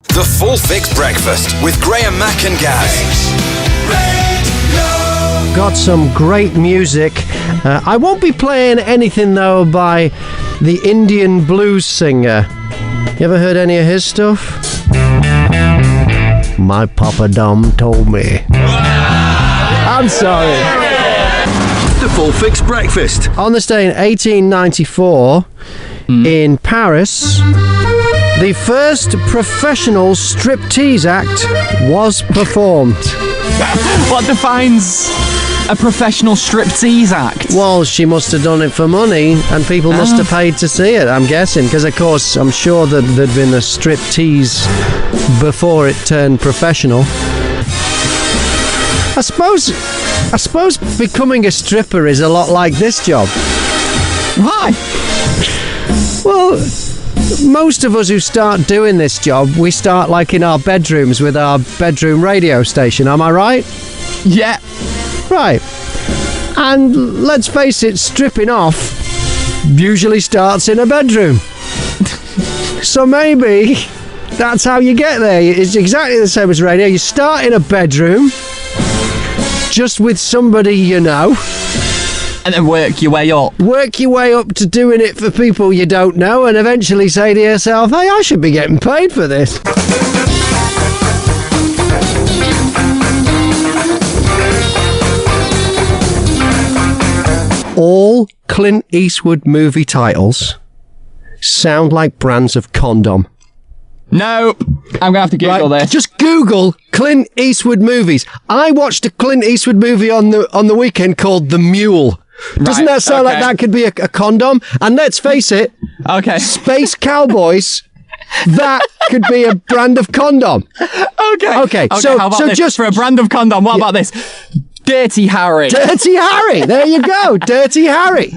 The Full Fix Breakfast with Graham, Mack and Gaz. Got some great music. I won't be playing anything, though, by the Indian blues singer. You ever heard any of his stuff? My Papa Dum told me. I'm sorry. The Full Fix Breakfast. On this day in 1894, in Paris, the first professional striptease act was performed. What defines a professional striptease act? Well, she must have done it for money, and people must have paid to see it, I'm guessing. Because, of course, I'm sure that there'd been a striptease before it turned professional. I suppose becoming a stripper is a lot like this job. Why? Well, most of us who start doing this job, we start like in our bedrooms with our bedroom radio station, am I right? Yeah. Right. And let's face it, stripping off usually starts in a bedroom. So maybe that's how you get there. It's exactly the same as radio. You start in a bedroom, just with somebody you know. And then work your way up. Work your way up to doing it for people you don't know, and eventually say to yourself, hey, I should be getting paid for this. All Clint Eastwood movie titles sound like brands of condom. No, I'm going to have to Google this. Just Google Clint Eastwood movies. I watched a Clint Eastwood movie on the weekend called The Mule. Doesn't that sound like that could be a condom? And let's face it, Space Cowboys, that could be a brand of condom. Okay. So how about this? Just for a brand of condom, what about this? Dirty Harry. Dirty Harry. There you go. Dirty Harry.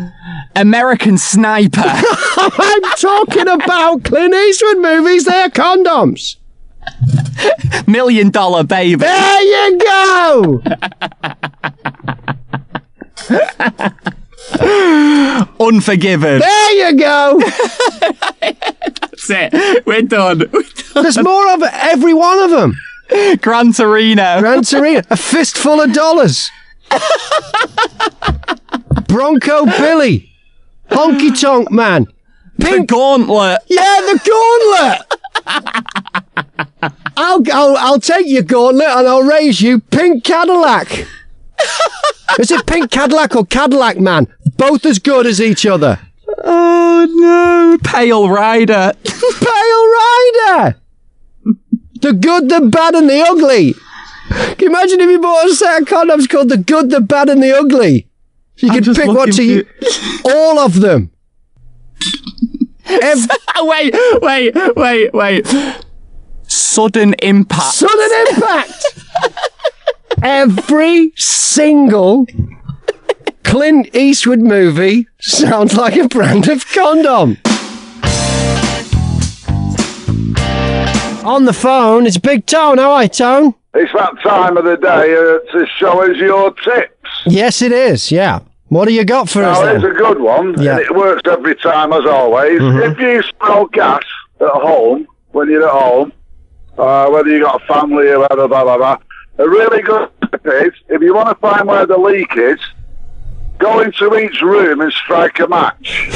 American Sniper. I'm talking about Clint Eastwood movies. They're condoms. $1 Million Baby. There you go. Unforgiven. There you go. That's it. We're done. There's more of every one of them. Gran Torino. A fistful of dollars. Bronco Billy. Honky Tonk Man. The Gauntlet. Yeah, the Gauntlet. I'll take your gauntlet and I'll raise you Pink Cadillac. Is it Pink Cadillac or Cadillac Man? Both as good as each other. Oh no. Pale Rider. Pale Rider. The Good, the Bad and the Ugly. Can you imagine if you bought a set of condoms called The Good, the Bad and the Ugly? You could pick one to you. All of them. Wait. Sudden Impact. Sudden Impact. Every single Clint Eastwood movie sounds like a brand of condom. On the phone, it's Big Tone. How are you, Tone? It's that time of the day to show us your tips. Yes, it is, yeah. What do you got for us then? It's a good one, yeah. And it works every time, as always. If you smell gas at home, when you're at home, whether you got a family or whatever, blah, blah, blah, a really good tip is, if you want to find where the leak is, go into each room and strike a match.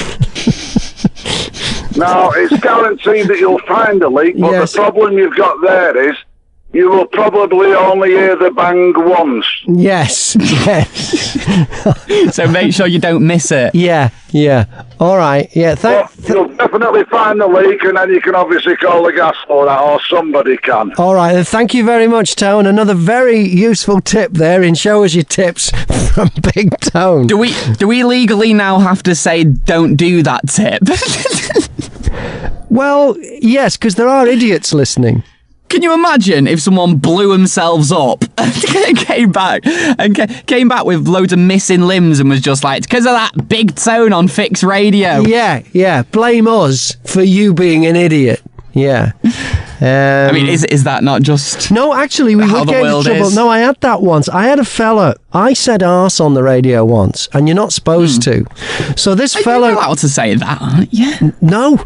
Now, it's guaranteed that you'll find a leak, but the problem you've got there is you will probably only hear the bang once. Yes. So make sure you don't miss it. Yeah. All right. Yeah. You'll definitely find the leak, and then you can obviously call the gas for that, or somebody can. All right. Thank you very much, Tone. Another very useful tip there in Show Us Your Tips from Big Tone. Do we legally now have to say don't do that tip? Well, yes, because there are idiots listening. Can you imagine if someone blew themselves up and came back with loads of missing limbs and was just like, because of that Big Tone on Fix Radio? Yeah. Blame us for you being an idiot. Yeah. I mean, is that not just No, actually, we would get into trouble. No, I had that once. I had a fella, I said arse on the radio once, and you're not supposed to. So this fella... Are you allowed to say that, aren't you? No.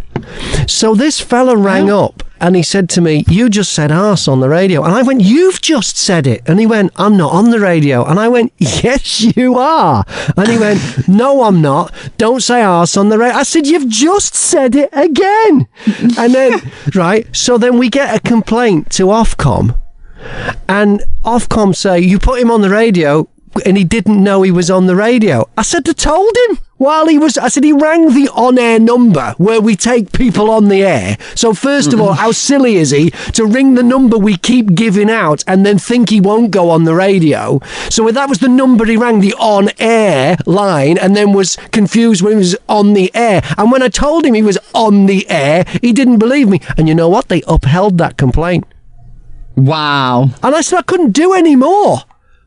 So this fella rang up And he said to me, you just said arse on the radio. And I went, you've just said it. And he went, I'm not on the radio. And I went, yes, you are. And he went, no, I'm not. Don't say arse on the radio. I said, you've just said it again. And then, right, so then we get a complaint to Ofcom. And Ofcom say, you put him on the radio and he didn't know he was on the radio. I said, I told him. I said he rang the on-air number where we take people on the air. So first of all, how silly is he to ring the number we keep giving out and then think he won't go on the radio? So that was the number he rang, the on-air line, and then was confused when he was on the air. And when I told him he was on the air, he didn't believe me. And you know what? They upheld that complaint. Wow. And I said, I couldn't do any more.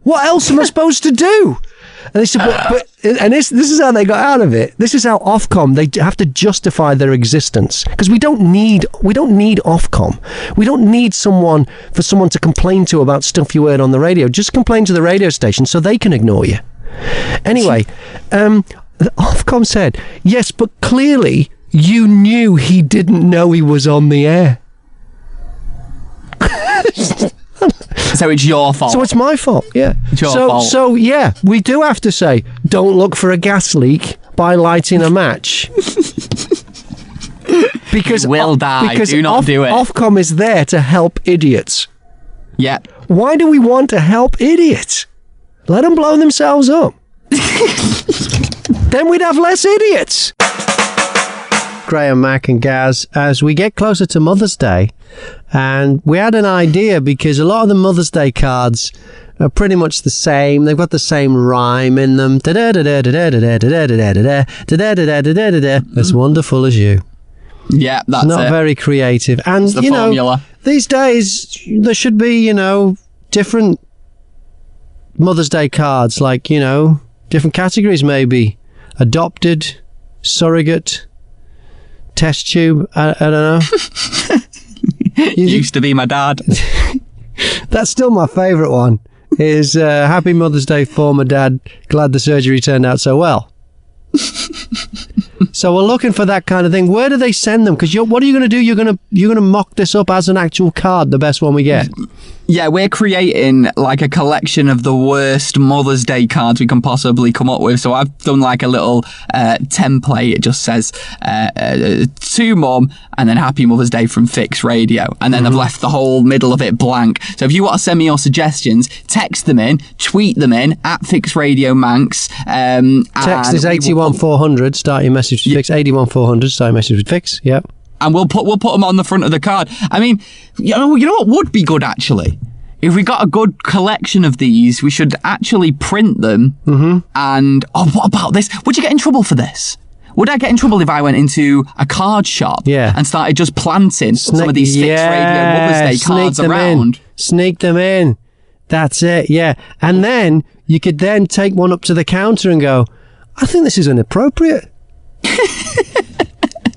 What else am I supposed to do? And they said, and this is how they got out of it. This is how Ofcom, they have to justify their existence, because we don't need Ofcom. We don't need someone to complain to about stuff you heard on the radio. Just complain to the radio station so they can ignore you. Anyway, Ofcom said, yes, but clearly you knew he didn't know he was on the air. So it's your fault. So it's my fault, yeah. It's your fault. So, yeah, we do have to say, don't look for a gas leak by lighting a match. Because you will die. Because do not do it. Ofcom is there to help idiots. Yeah. Why do we want to help idiots? Let them blow themselves up. Then we'd have less idiots. Graham, Mack and Gaz, as we get closer to Mother's Day, and we had an idea because a lot of the Mother's Day cards are pretty much the same. They've got the same rhyme in them. As wonderful as you. Yeah, that's not very creative. And it's the formula. These days there should be, different Mother's Day cards, like, different categories maybe. Adopted, surrogate, test tube, I don't know. Used to be my dad. That's still my favourite one, is Happy Mother's Day, former dad. Glad the surgery turned out so well. So we're looking for that kind of thing. Where do they send them? Because what are you going to do? You're going to mock this up as an actual card, the best one we get. Yeah, we're creating like a collection of the worst Mother's Day cards we can possibly come up with. So I've done like a little template. It just says to Mum and then Happy Mother's Day from Fix Radio. And then I've left the whole middle of it blank. So if you want to send me your suggestions, text them in, tweet them in at Fix Radio Manx. Text is 81400. Start your message with Fix. 81400. Start your message with Fix. Yep. And we'll put them on the front of the card. I mean, you know what would be good, actually? If we got a good collection of these, we should actually print them. And, what about this? Would you get in trouble for this? Would I get in trouble if I went into a card shop and started just planting some of these Fix Radio Mother's Day cards around? Sneak them in. That's it, yeah. And then you could then take one up to the counter and go, I think this is inappropriate.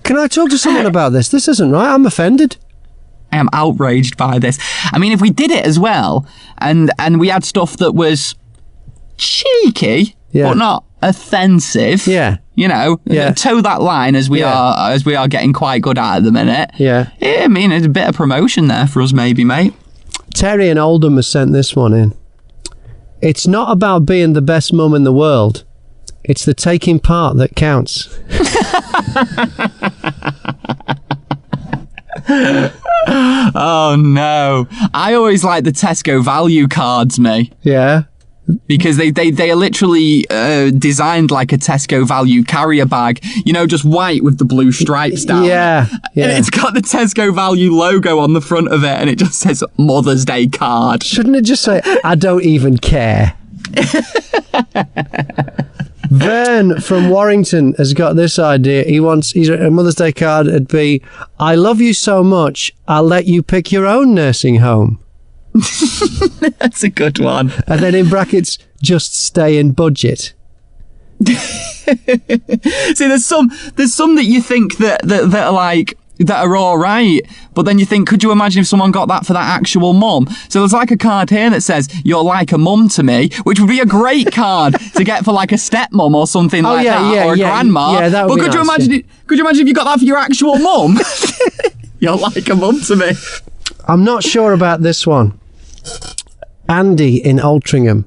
Can I talk to someone about this? This isn't right. I'm offended. I am outraged by this. I mean, if we did it as well, and we had stuff that was cheeky, but not offensive. Yeah. Toe that line as we are getting quite good at the minute. Yeah. I mean, it's a bit of promotion there for us, maybe, mate. Terry in Oldham has sent this one in. It's not about being the best mum in the world. It's the taking part that counts. Oh no. I always like the Tesco value cards, me. Yeah. Because they are literally designed like a Tesco value carrier bag, just white with the blue stripes down. Yeah. And it's got the Tesco value logo on the front of it and it just says Mother's Day card. Shouldn't it just say, I don't even care? Vern from Warrington has got this idea. He's a Mother's Day card. It'd be, I love you so much, I'll let you pick your own nursing home. That's a good one. And then in brackets, just stay in budget. See, there's some that you think that are like, that are all right, but then you think, could you imagine if someone got that for that actual mum? So there's like a card here that says, you're like a mum to me, which would be a great card to get for like a stepmom or something or a grandma. Yeah, that would be could nice, you imagine? Could you imagine if you got that for your actual mum? You're like a mum to me. I'm not sure about this one. Andy in Altrincham.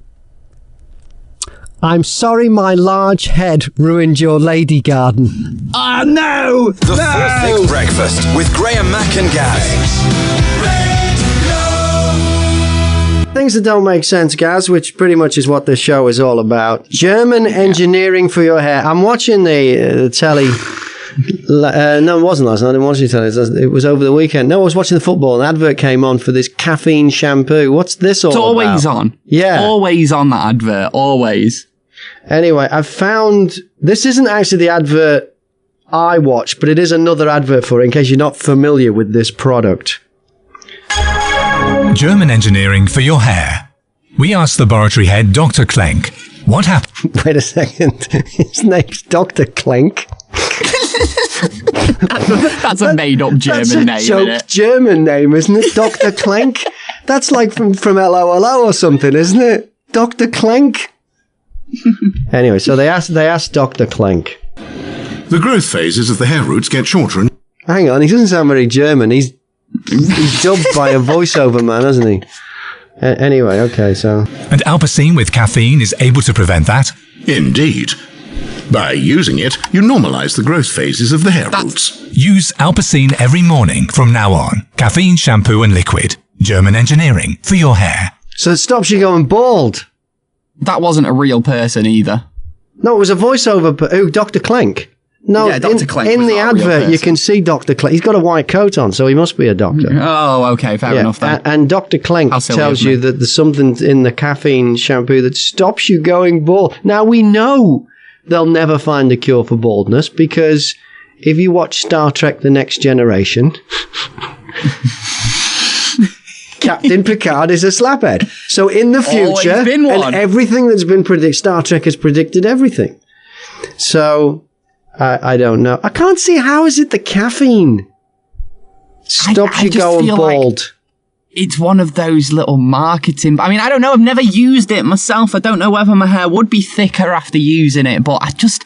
I'm sorry my large head ruined your lady garden. Oh, no! The Full Fix Breakfast with Graham, Mack and Gaz. Things that don't make sense, Gaz, which pretty much is what this show is all about. German engineering for your hair. I'm watching the telly. No, it wasn't last night. I didn't watch the telly. It was over the weekend. No, I was watching the football. An advert came on for this Caffeine shampoo. What's this all about? It's always on. Yeah. Always on that advert. Always. Anyway, I've found... This isn't actually the advert I watched, but it is another advert for it, in case you're not familiar with this product. German engineering for your hair. We asked laboratory head Dr. Klenk what happened. Wait a second. His name's Dr. Klenk. That's a made-up German name, isn't it? German name, isn't it? Dr. Klenk. That's like from LOLO or something, isn't it? Dr. Klenk. Anyway, so they asked Dr. Klenk. The growth phases of the hair roots get shorter and... Hang on, he doesn't sound very German. He's dubbed by a voiceover man, hasn't he? Anyway, okay, so... And Alpacine with caffeine is able to prevent that? Indeed. By using it, you normalise the growth phases of the hair roots. Use Alpacine every morning from now on. Caffeine, shampoo and liquid. German engineering for your hair. So it stops you going bald. That wasn't a real person either. No, it was a voiceover... Who, Dr. Klenk? No, yeah, Dr. Klenk in was the not a real advert, you person. can see Dr. Klenk. He's got a white coat on, so he must be a doctor. Oh, okay, fair enough then. And Dr. Klenk How silly tells of me. you that there's something in the caffeine shampoo that stops you going bald. Now, we know they'll never find a cure for baldness, because if you watch Star Trek The Next Generation... Captain Picard is a slaphead. So in the future, Always been one. and everything that's been predicted, Star Trek has predicted everything. So, I don't know. I can't see how is it the caffeine stops I you just going feel like bald. it's one of those little marketing... I mean, I don't know. I've never used it myself. I don't know whether my hair would be thicker after using it, but I just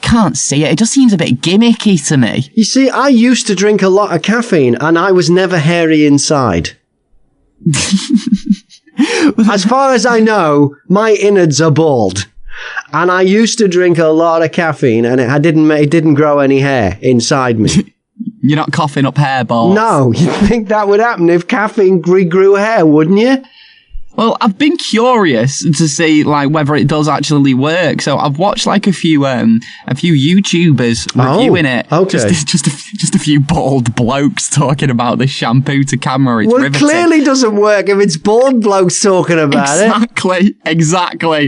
can't see it. It just seems a bit gimmicky to me. You see, I used to drink a lot of caffeine, and I was never hairy inside. As far as I know, my innards are bald. And I used to drink a lot of caffeine, and it didn't grow any hair inside me. You're not coughing up hairballs. No, you'd think that would happen if caffeine regrew hair, wouldn't you? Well, I've been curious to see like whether it does actually work. So I've watched like a few YouTubers reviewing it. Okay. Just a few bald blokes talking about this shampoo to camera. It's Well, it riveting. clearly doesn't work if it's bald blokes talking about it. Exactly.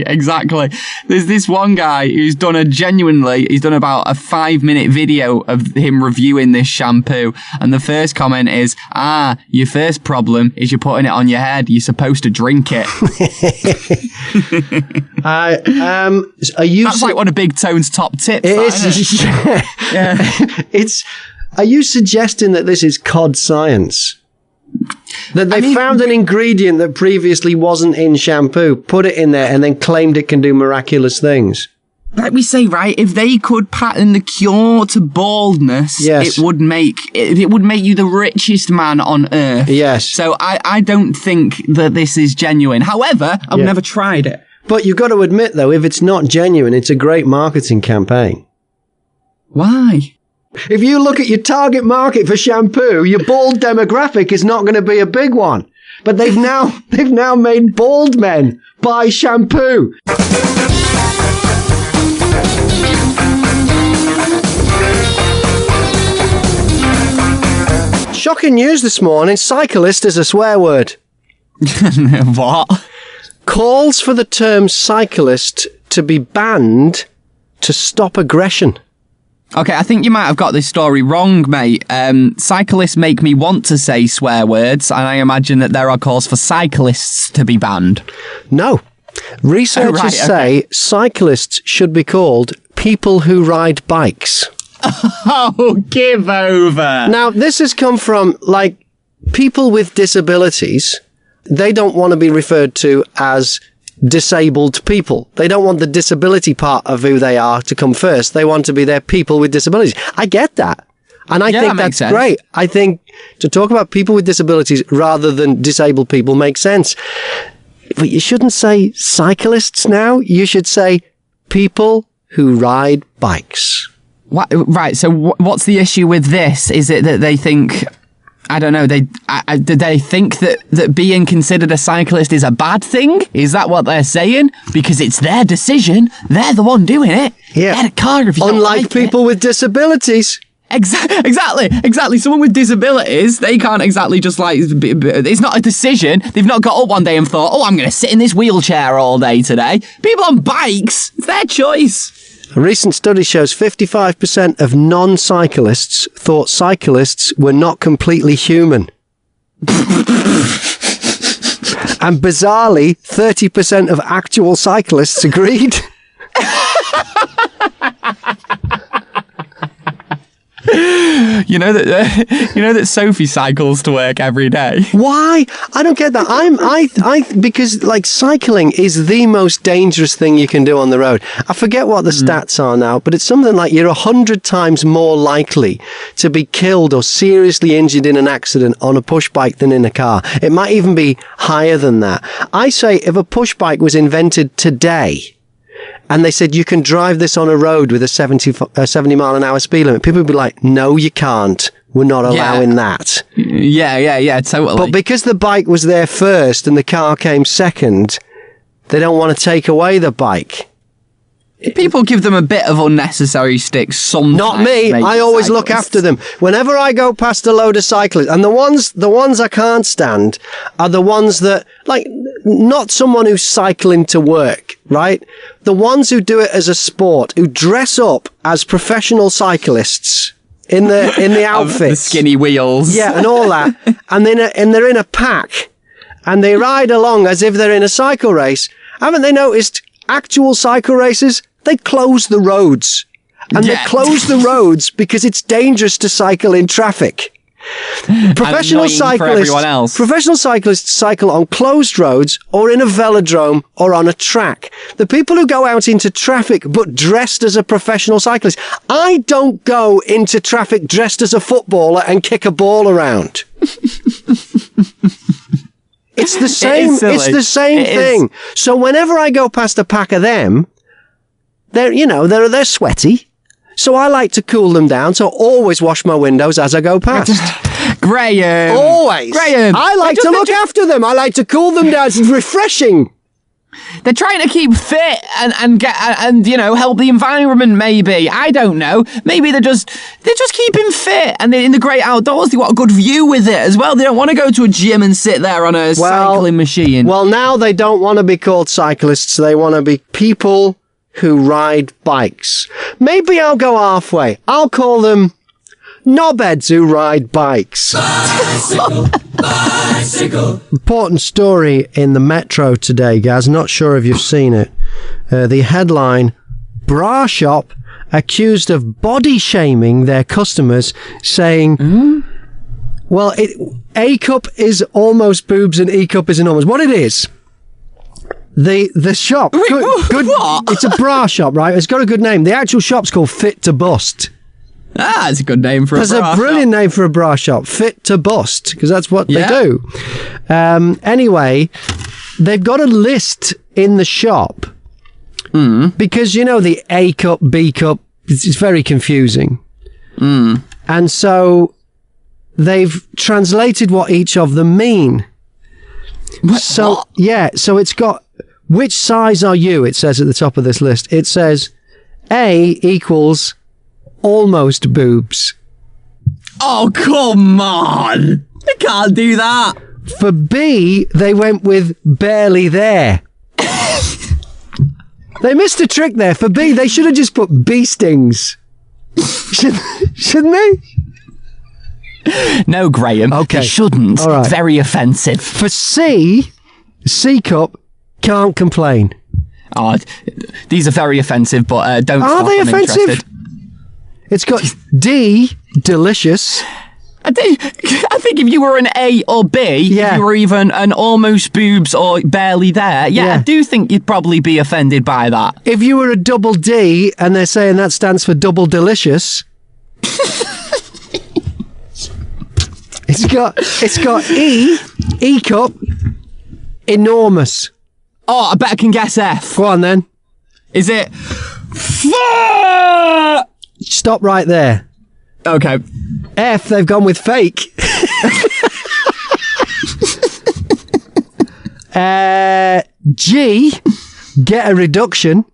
There's this one guy who's done he's done about a 5-minute video of him reviewing this shampoo. And the first comment is, your first problem is you're putting it on your head. You're supposed to drink it. Are you? That's like one of Big Tone's top tips. It that, isn't it? is. Are you suggesting that this is cod science? That they found an ingredient that previously wasn't in shampoo, put it in there, and then claimed it can do miraculous things? Like we say, right, if they could patent the cure to baldness, Yes. it would make you the richest man on earth. Yes. So I don't think that this is genuine. However, I've never tried it. But you've got to admit, though, if it's not genuine, it's a great marketing campaign. Why? If you look at your target market for shampoo, your bald demographic is not going to be a big one. But they've now made bald men buy shampoo. Shocking news this morning. Cyclist is a swear word. What? Calls for the term cyclist to be banned to stop aggression. Okay, I think you might have got this story wrong, mate. Cyclists make me want to say swear words, and I imagine that there are calls for cyclists to be banned. No. Researchers say cyclists should be called people who ride bikes. Oh, give over. Now, this has come from, like, people with disabilities. They don't want to be referred to as disabled people. They don't want the disability part of who they are to come first. They want to be their people with disabilities. I get that. And I think that's great. I think to talk about people with disabilities rather than disabled people makes sense. But you shouldn't say cyclists now. You should say people who ride bikes. What, right, so what's the issue with this? Is it that they think... I don't know, do they think that being considered a cyclist is a bad thing? Is that what they're saying? Because it's their decision. They're the one doing it. Yeah. Get a car if you don't Unlike like people with disabilities. Exactly. Someone with disabilities, they can't exactly just like... It's not a decision. They've not got up one day and thought, oh, I'm going to sit in this wheelchair all day today. People on bikes, it's their choice. A recent study shows 55% of non-cyclists thought cyclists were not completely human. And bizarrely, 30% of actual cyclists agreed. You know that Sophie cycles to work every day. Why? I don't get that. Because like cycling is the most dangerous thing you can do on the road. I forget what the stats are now, but it's something like you're 100 times more likely to be killed or seriously injured in an accident on a push bike than in a car. It might even be higher than that. I say if a push bike was invented today, and they said, you can drive this on a road with a 70 mile an hour speed limit, people would be like, no, you can't. We're not allowing that. Yeah, totally. But because the bike was there first and the car came second, they don't want to take away the bike. People give them a bit of unnecessary stick sometimes. Not me. I always look after them. Whenever I go past a load of cyclists, and the ones I can't stand are the ones that, like, not someone who's cycling to work, right? The ones who do it as a sport, who dress up as professional cyclists in the outfits. The skinny wheels. Yeah, and all that. And they're in a pack, and they ride along as if they're in a cycle race. Haven't they noticed actual cycle races? They close the roads. And they close the roads because it's dangerous to cycle in traffic. Professional cyclists cycle on closed roads or in a velodrome or on a track. The people who go out into traffic but dressed as a professional cyclist. I don't go into traffic dressed as a footballer and kick a ball around. It's the same. It's the same thing. So whenever I go past a pack of them, they're sweaty. So I like to cool them down. So I always wash my windows as I go past. Graham. Always. Graham. I like to look after them. I like to cool them down. It's refreshing. They're trying to keep fit and help the environment. Maybe, I don't know. Maybe they're just keeping fit, and they're in the great outdoors. They want a good view with it as well. They don't want to go to a gym and sit there on a cycling machine. Well, now they don't want to be called cyclists. They want to be people who ride bikes. Maybe I'll go halfway. I'll call them knobheads who ride bikes. Bicycle. Important story in the Metro today, guys. Not sure if you've seen it. The headline, bra shop accused of body shaming their customers, saying, well, A cup is almost boobs and E cup is enormous. What it is, the shop, good, it's a bra shop, right? It's got a good name. The actual shop's called Fit to Bust. Ah, it's a good name for a bra shop. That's a brilliant name for a bra shop. Fit to Bust, because that's what they do. Anyway, they've got a list in the shop because, the A cup, B cup, it's very confusing. And so they've translated what each of them mean. So it's got, which size are you? It says at the top of this list. It says A equals almost boobs. Oh, come on. They can't do that. For B, they went with barely there. They missed a trick there. For B, they should have just put bee stings. Shouldn't they? No, Graham. Okay. They shouldn't. All right. Very offensive. For C cup, can't complain. Oh, these are very offensive, but don't Are stop. they I'm offensive? Interested. It's got D, delicious. I think if you were an A or B, if you were even an almost boobs or barely there, I do think you'd probably be offended by that. If you were a double D and they're saying that stands for double delicious, It's got E cup, enormous. Oh, I bet I can guess F. Go on then. Is it? Stop right there. Okay. F, they've gone with fake. G, get a reduction.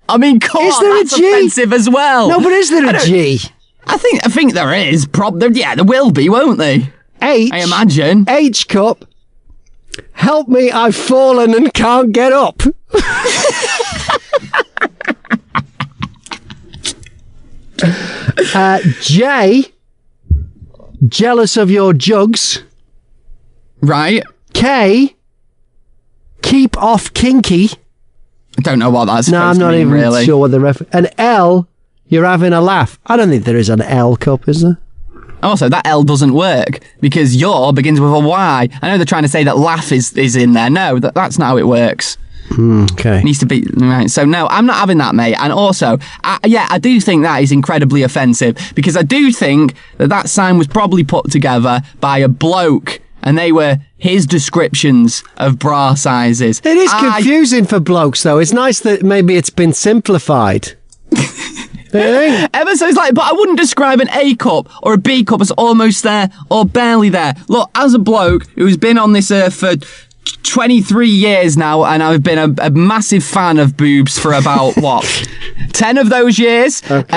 I mean, come Is on, there a that's G? offensive as well. No, but is there a G? I think there is. There will be, won't they? H, I imagine. H cup, help me, I've fallen and can't get up. J, jealous of your jugs. Right. K, keep off kinky. I don't know what that's No, I'm supposed not to mean, even really. sure what the reference. And L, you're having a laugh. I don't think there is an L cup, is there? Also, that L doesn't work because your begins with a Y. I know they're trying to say that laugh is in there. No, that's not how it works. Okay. It needs to be right. So no, I'm not having that, mate. And also, I do think that is incredibly offensive because I do think that sign was probably put together by a bloke. And they were his descriptions of bra sizes. It is confusing for blokes, though. It's nice that maybe it's been simplified. Ever so it's like, but I wouldn't describe an A cup or a B cup as almost there or barely there. Look, as a bloke who's been on this earth for 23 years now, and I've been a massive fan of boobs for about, 10 of those years. Okay.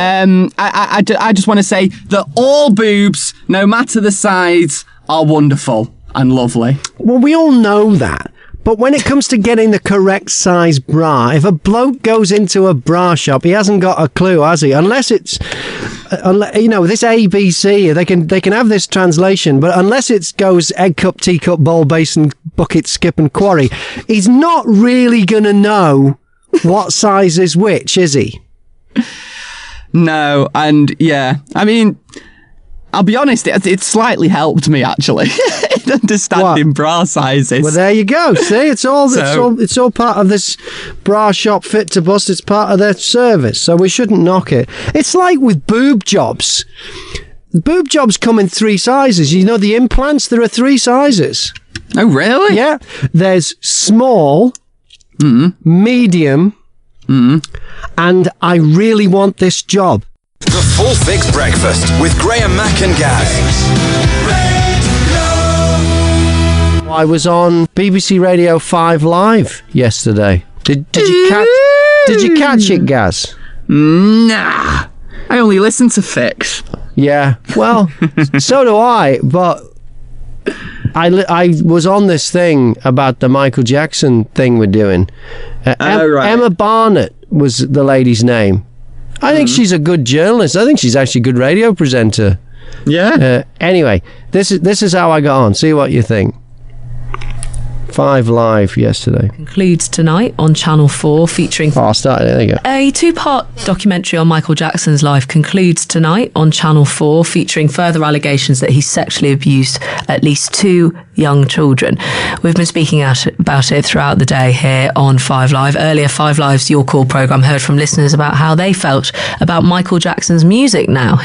I just want to say that all boobs, no matter the size, are wonderful and lovely. Well, we all know that. But when it comes to getting the correct size bra, if a bloke goes into a bra shop, he hasn't got a clue, has he? Unless it's, this ABC, they can have this translation, but unless it goes egg cup, teacup, bowl, basin, bucket, skip and quarry, he's not really going to know what size is which, is he? No, and yeah, I mean, I'll be honest, it slightly helped me actually in understanding bra sizes. Well, there you go. See, it's all part of this bra shop fit to bust. It's part of their service, so we shouldn't knock it. It's like with boob jobs. Boob jobs come in 3 sizes. You know, the implants, there are 3 sizes. Oh, really? Yeah. There's small, medium, and I really want this job. The Full Fix Breakfast with Graham, Mack and Gaz. I was on BBC Radio 5 Live yesterday. Did you catch it, Gaz? Nah. I only listen to Fix. Yeah. Well, so do I, but I was on this thing about the Michael Jackson thing we're doing. Right. Emma Barnett was the lady's name. I think she's a good journalist. I think she's actually a good radio presenter. Yeah. Anyway, this is how I got on. See what you think. 5 Live yesterday. Concludes tonight on Channel 4 featuring... Oh, I started it. There you go. A 2-part documentary on Michael Jackson's life concludes tonight on Channel 4 featuring further allegations that he sexually abused at least 2 young children. We've been speaking about it throughout the day here on 5 Live. Earlier, 5 Live's Your Call programme heard from listeners about how they felt about Michael Jackson's music now.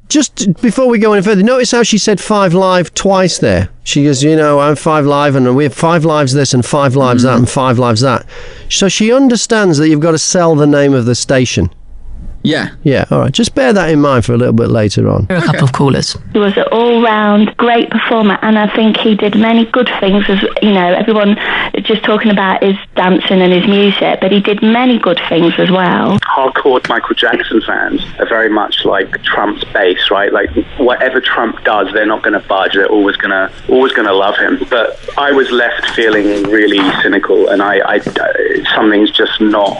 Just before we go any further, notice how she said 5 Live twice there. She goes, I'm 5 Live and we have 5 Lives this and 5 Lives that and 5 Lives that. So she understands that you've got to sell the name of the station. Yeah. Yeah, all right. Just bear that in mind for a little bit later on. Here are a couple of callers. He was an all-round great performer, and I think he did many good things. As everyone just talking about his dancing and his music, but he did many good things as well. Hardcore Michael Jackson fans are very much like Trump's base, right? Like whatever Trump does, they're not going to budge. They're always gonna love him. But I was left feeling really cynical, and I something's just not.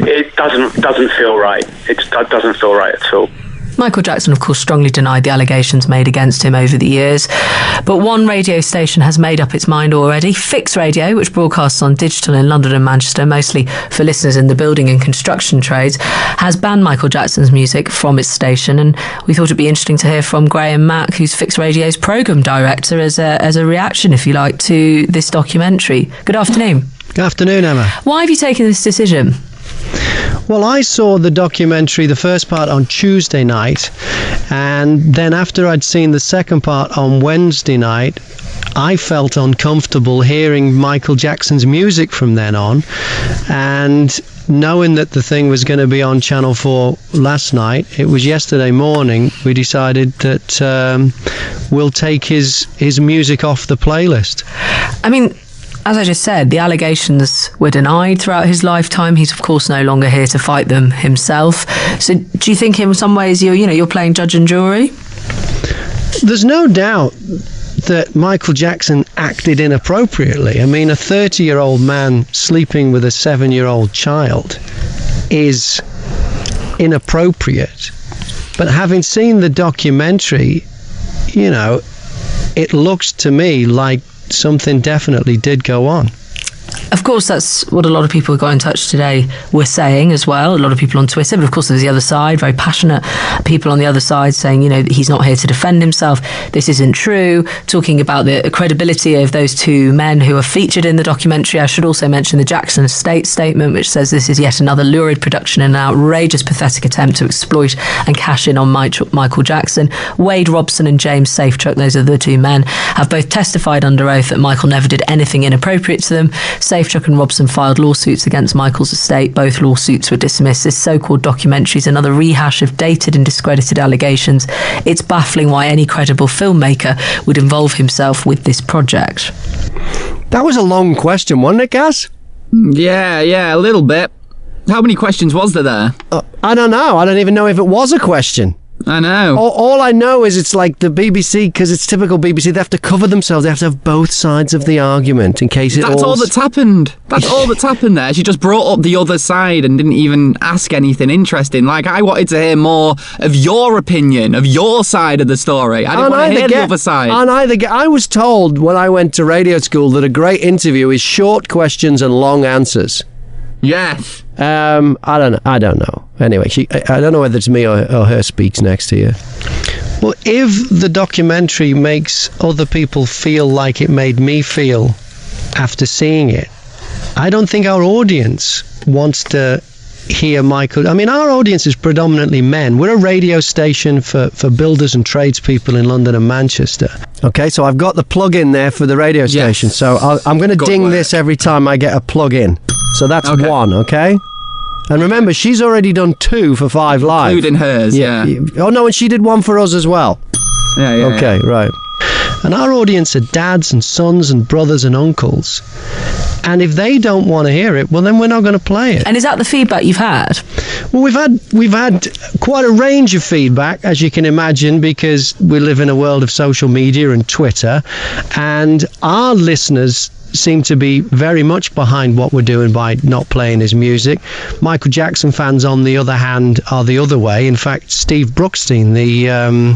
It doesn't feel right. It doesn't feel right at all. Michael Jackson, of course, strongly denied the allegations made against him over the years. But one radio station has made up its mind already. Fix Radio, which broadcasts on digital in London and Manchester, mostly for listeners in the building and construction trades, has banned Michael Jackson's music from its station. And we thought it'd be interesting to hear from Graham Mack, who's Fix Radio's programme director, as a reaction, if you like, to this documentary. Good afternoon. Good afternoon, Emma. Why have you taken this decision? Well, I saw the documentary, the first part, on Tuesday night, and then after I'd seen the second part on Wednesday night, I felt uncomfortable hearing Michael Jackson's music from then on, and knowing that the thing was going to be on Channel 4 last night, it was yesterday morning, we decided that we'll take his music off the playlist. I mean, as I just said, the allegations were denied throughout his lifetime. He's of course no longer here to fight them himself. So do you think in some ways you're playing judge and jury? There's no doubt that Michael Jackson acted inappropriately. I mean, a 30-year-old man sleeping with a 7-year-old child is inappropriate. But having seen the documentary, it looks to me like something definitely did go on. Of course, that's what a lot of people who got in touch today were saying as well. A lot of people on Twitter, but of course there's the other side, very passionate people on the other side saying, he's not here to defend himself. This isn't true. Talking about the credibility of those two men who are featured in the documentary. I should also mention the Jackson estate statement, which says this is yet another lurid production and an outrageous, pathetic attempt to exploit and cash in on Michael Jackson. Wade Robson and James Safechuck, those are the two men, have both testified under oath that Michael never did anything inappropriate to them. Safechuck and Robson filed lawsuits against Michael's estate. Both lawsuits were dismissed. This so-called documentary is another rehash of dated and discredited allegations. It's baffling why any credible filmmaker would involve himself with this project. That was a long question, wasn't it, Gaz? Yeah, a little bit. How many questions was there? I don't know. I don't even know if it was a question. I know. All I know is it's like the BBC, because it's typical BBC, they have to cover themselves. They have to have both sides of the argument in case That's all that's happened. That's all that's happened there. She just brought up the other side and didn't even ask anything interesting. Like, I wanted to hear more of your opinion, of your side of the story. I didn't want to hear the other side. I was told when I went to radio school that a great interview is short questions and long answers. Yes. I don't know. Anyway, I don't know whether it's me or her speaks next to you. Well, if the documentary makes other people feel like it made me feel after seeing it, I don't think our audience wants to hear Michael. I mean, our audience is predominantly men. We're a radio station for builders and tradespeople in London and Manchester. Okay, so I've got the plug in there for the radio station. Yes. So I'm going to ding this every time I get a plug in. So that's one, okay? And remember, she's already done 2 for 5 Live. Including hers, yeah. Oh, no, and she did 1 for us as well. Yeah. Okay, right. And our audience are dads and sons and brothers and uncles. And if they don't want to hear it, well, then we're not going to play it. And is that the feedback you've had? Well, we've had quite a range of feedback, as you can imagine, because we live in a world of social media and Twitter. And our listeners seem to be very much behind what we're doing by not playing his music. Michael Jackson fans, on the other hand, are the other way. In fact, Steve Brookstein, the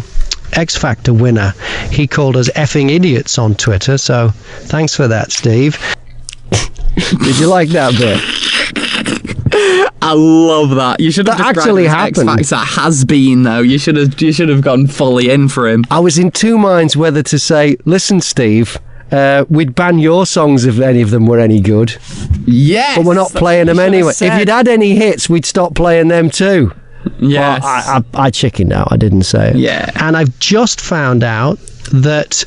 X Factor winner, he called us effing idiots on Twitter, so thanks for that, Steve. Did you like that bit? I love that. You should have that actually happened. X Factor has been, though. You should have gone fully in for him. I was in 2 minds whether to say, listen, Steve, we'd ban your songs if any of them were any good. Yes, but we're not playing them anyway. If you'd had any hits, we'd stop playing them too. Yes. Well, I chickened out. I didn't say it. Yeah. And I've just found out that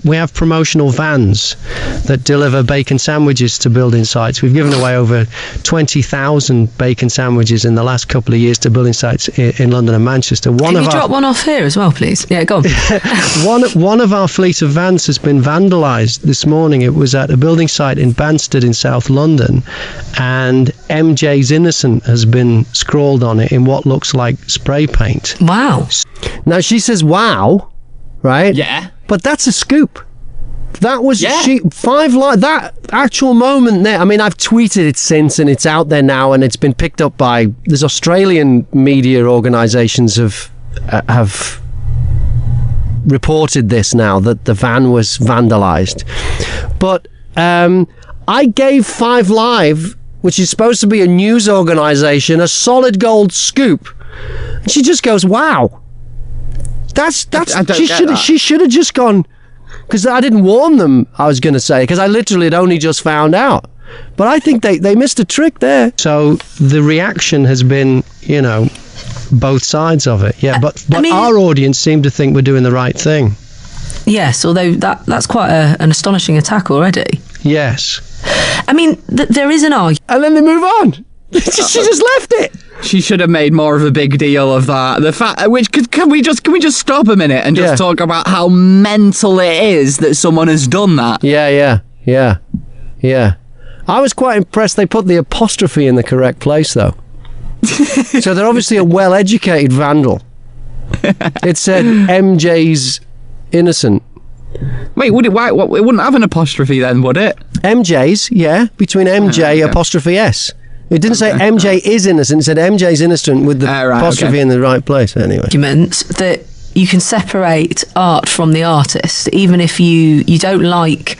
we have promotional vans that deliver bacon sandwiches to building sites. We've given away over 20,000 bacon sandwiches in the last couple of years to building sites in London and Manchester. Can you drop one off here as well, please? Yeah, go on. one of our fleet of vans has been vandalised this morning. It was at a building site in Banstead in South London, and MJ's Innocent has been scrawled on it in what looks like spray paint. Wow. Now she says wow, right? Yeah. But that's a scoop. That was 5 Live. That actual moment there. I mean, I've tweeted it since, and it's out there now, and it's been picked up by. There's Australian media organisations have reported this now, that the van was vandalised. But I gave 5 Live, which is supposed to be a news organisation, a solid gold scoop, and she just goes, "Wow." She should have just gone, because I didn't warn them, I was going to say, because I literally had only just found out. But I think they missed a trick there. So the reaction has been, both sides of it. Yeah, but I mean, our audience seemed to think we're doing the right thing. Yes, although that's quite an astonishing attack already. Yes. I mean, there is an argument. And then they move on. She just left it. She should have made more of a big deal of that. The fact, can we just stop a minute and just talk about how mental it is that someone has done that? Yeah. I was quite impressed they put the apostrophe in the correct place, though. So they're obviously a well-educated vandal. It said MJ's innocent. Wait, would it? Why? It wouldn't have an apostrophe then, would it? MJ's, between MJ apostrophe S. It didn't say MJ is innocent. It said MJ's innocent with the apostrophe in the right place. Anyway, argument that you can separate art from the artist, even if you don't like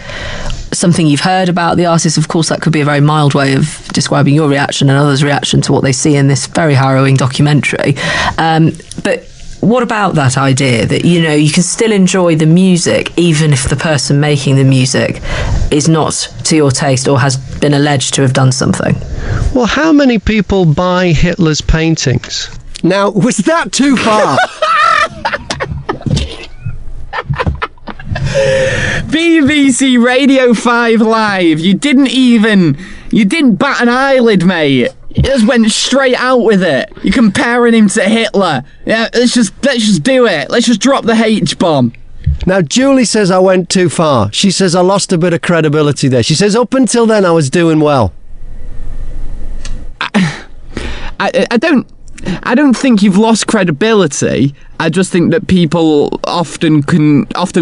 something you've heard about the artist. Of course, that could be a very mild way of describing your reaction and others' reaction to what they see in this very harrowing documentary. But what about that idea that, you can still enjoy the music even if the person making the music is not to your taste or has been alleged to have done something? Well, how many people buy Hitler's paintings? Now, was that too far? BBC Radio 5 Live. You didn't bat an eyelid, mate. You just went straight out with it. You're comparing him to Hitler. Yeah, let's just do it. Let's just drop the H-bomb. Now, Julie says I went too far. She says I lost a bit of credibility there. She says up until then I was doing well. I don't think you've lost credibility. I just think that people often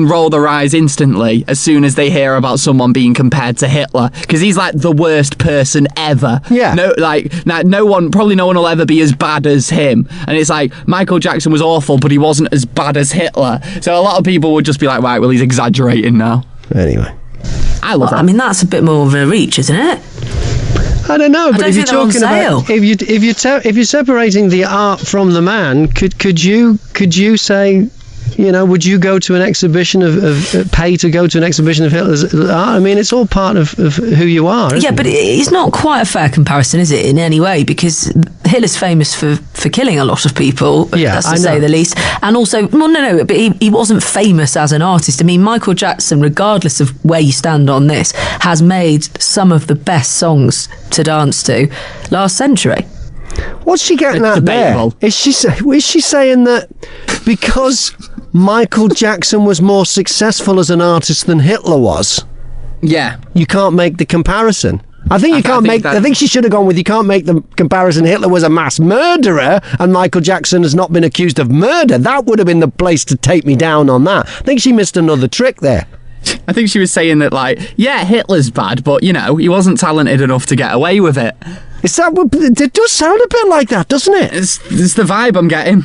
roll their eyes instantly as soon as they hear about someone being compared to Hitler, because he's like the worst person ever. Yeah. No one will ever be as bad as him. And it's like Michael Jackson was awful, but he wasn't as bad as Hitler. So a lot of people would just be like, right, well, he's exaggerating now. Anyway, I love that. I mean, that's a bit more of a reach, isn't it? I don't know, but if you're talking about if you're separating the art from the man, could you say, would you go to an exhibition of pay to go to an exhibition of Hitler's art? I mean, it's all part of who you are. Isn't but it's not quite a fair comparison, is it, in any way? Because Hitler's famous for killing a lot of people, that's to say the least. And also, but he wasn't famous as an artist. I mean, Michael Jackson, regardless of where you stand on this, has made some of the best songs to dance to last century. What's she getting at there? Is she saying that because Michael Jackson was more successful as an artist than Hitler was, you can't make the comparison? I think she should have gone with, you can't make the comparison. Hitler was a mass murderer and Michael Jackson has not been accused of murder. That would have been the place to take me down on that. I think she missed another trick there. I think she was saying that, Hitler's bad, but, he wasn't talented enough to get away with it. It does sound a bit like that, doesn't it? It's the vibe I'm getting.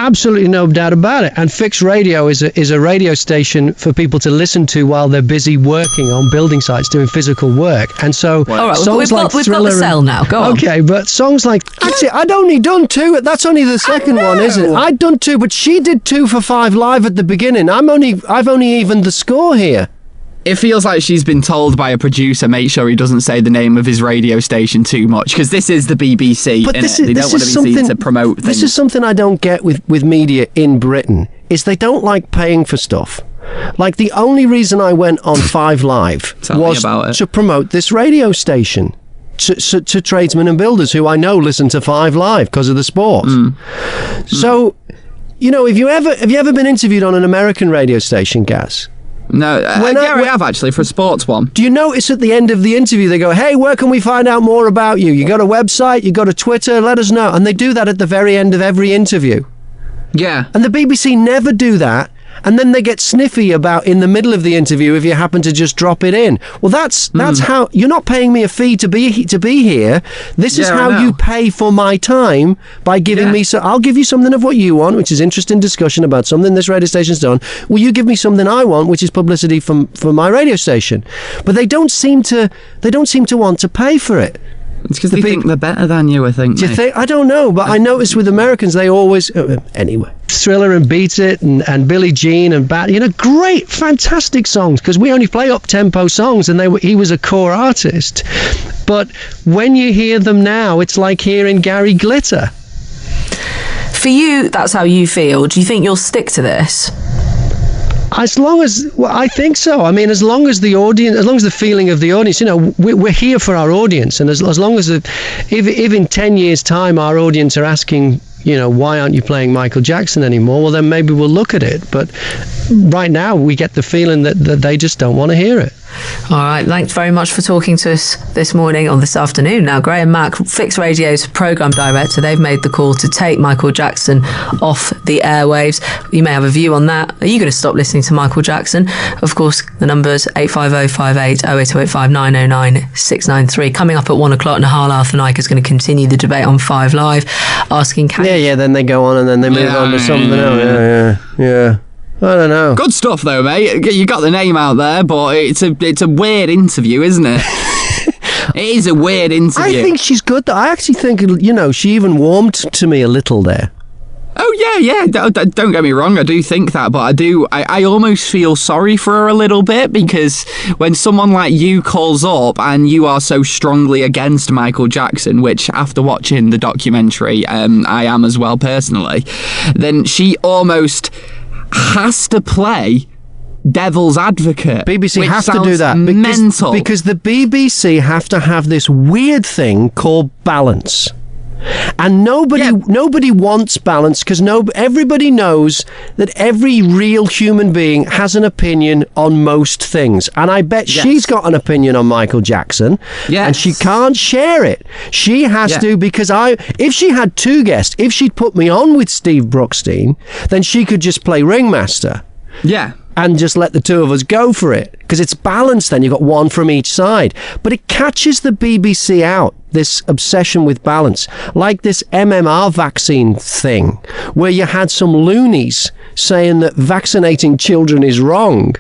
Absolutely no doubt about it. And Fix Radio is a radio station for people to listen to while they're busy working on building sites, doing physical work. And so songs like Thriller... We've got the cell now, go on. Okay, but songs like... Actually, I'd only done 2. That's only the second one, isn't it? I'd done 2, but she did 2 for 5 Live at the beginning. I've only evened the score here. It feels like she's been told by a producer, make sure he doesn't say the name of his radio station too much, because this is the BBC, but they don't want to be seen to promote things. This is something I don't get with media in Britain, is they don't like paying for stuff. Like, the only reason I went on 5 Live was to promote this radio station to tradesmen and builders who I know listen to 5 Live because of the sport. So, have you ever been interviewed on an American radio station, Gaz? No, I have actually, for a sports one. Do you notice at the end of the interview they go, hey, where can we find out more about you? You got a website, you got a Twitter, let us know. And they do that at the very end of every interview. Yeah. And the BBC never do that. And then they get sniffy about in the middle of the interview if you happen to just drop it in. Well, that's how you're not paying me a fee to be here. This is how you pay for my time, by giving me. So I'll give you something of what you want, which is interesting discussion about something this radio station's done. Will you give me something I want, which is publicity from my radio station? But they don't seem to want to pay for it. It's because they think they're better than you, I think. Do you think? I don't know, but I notice with Americans they always... anyway. Thriller and Beat It and Billie Jean and Bat, great, fantastic songs, because we only play up-tempo songs, and he was a core artist. But when you hear them now, it's like hearing Gary Glitter. For you, that's how you feel. Do you think you'll stick to this? As long as, I think so. I mean, as long as the feeling of the audience, we're here for our audience, and as long as, if in 10 years' time our audience are asking, why aren't you playing Michael Jackson anymore? Well, then maybe we'll look at it. But right now, we get the feeling that they just don't want to hear it. All right, thanks very much for talking to us this morning, or this afternoon now. Graham Mack, Fix Radio's programme director, they've made the call to take Michael Jackson off the airwaves. You may have a view on that. Are you going to stop listening to Michael Jackson? Of course, the number's 85058 08085 909 693. Coming up at 1 o'clock, Nahal Arthur-Naik is going to continue the debate on 5 Live, asking... Yeah, then they go on and then they move on to something else. Yeah. I don't know. Good stuff, though, mate. You got the name out there, but it's a weird interview, isn't it? It is a weird interview. I think she's good, though. I actually think, she even warmed to me a little there. Oh, yeah. Don't get me wrong, I do think that, but I almost feel sorry for her a little bit, because when someone like you calls up and you are so strongly against Michael Jackson, which after watching the documentary, I am as well personally, then she almost has to play devil's advocate. BBC have to do that. Mental. Because the BBC have to have this weird thing called balance. And nobody wants balance, because everybody knows that every real human being has an opinion on most things. And I bet she's got an opinion on Michael Jackson, and she can't share it. She has to, because if she had two guests, if she'd put me on with Steve Brookstein, then she could just play ringmaster. Yeah. And just let the two of us go for it. Because it's balanced then, you've got one from each side. But it catches the BBC out, this obsession with balance. Like this MMR vaccine thing, where you had some loonies saying that vaccinating children is wrong.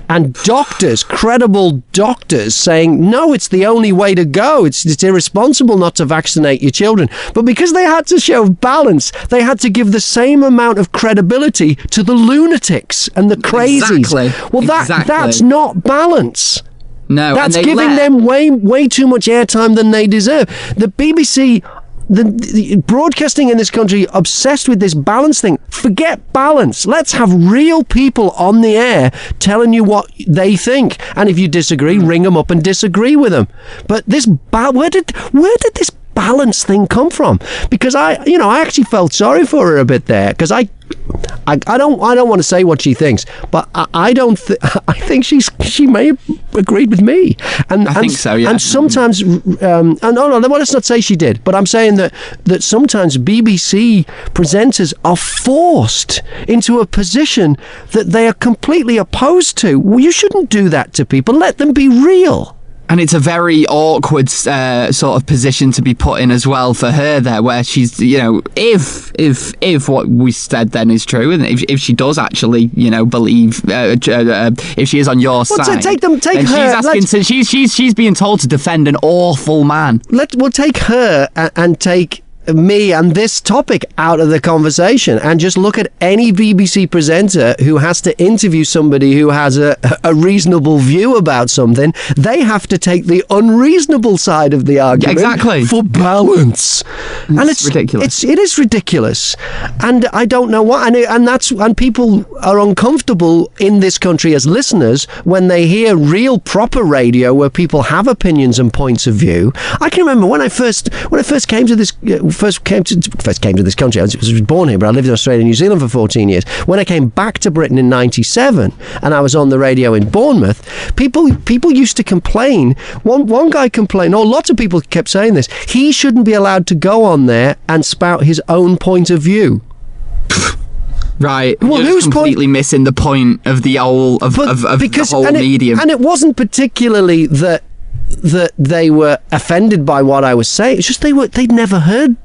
And doctors, credible doctors, saying, no, it's the only way to go. It's irresponsible not to vaccinate your children. But because they had to show balance, they had to give the same amount of credibility to the lunatics and the crazies. Exactly. Well, that's not balance. No, that's giving them way too much airtime than they deserve. The BBC, the broadcasting in this country, obsessed with this balance thing. Forget balance. Let's have real people on the air telling you what they think. And if you disagree, ring them up and disagree with them. But this where did this balance thing come from? Because I actually felt sorry for her a bit there, because I don't want to say what she thinks, but I think she may have agreed with me. And I think so, yeah. And sometimes, let's not say she did, but I'm saying that sometimes BBC presenters are forced into a position that they are completely opposed to. Well, you shouldn't do that to people. Let them be real. And it's a very awkward sort of position to be put in as well for her there, where she's, if what we said then is true, and if she does actually, believe, if she is on your side, she's being told to defend an awful man. We'll take her and take me and this topic out of the conversation, and just look at any BBC presenter who has to interview somebody who has a reasonable view about something. They have to take the unreasonable side of the argument, exactly, for balance. And it's ridiculous. It is ridiculous, and I don't know why. And people are uncomfortable in this country as listeners when they hear real proper radio where people have opinions and points of view. I can remember when I first came to this. First came to this country. I was born here, but I lived in Australia and New Zealand for 14 years. When I came back to Britain in 97 and I was on the radio in Bournemouth, people used to complain. One guy complained, lots of people kept saying this, he shouldn't be allowed to go on there and spout his own point of view. Right. Well, who's completely missing the point of the whole the whole medium. And it wasn't particularly that they were offended by what I was saying. It's just they'd never heard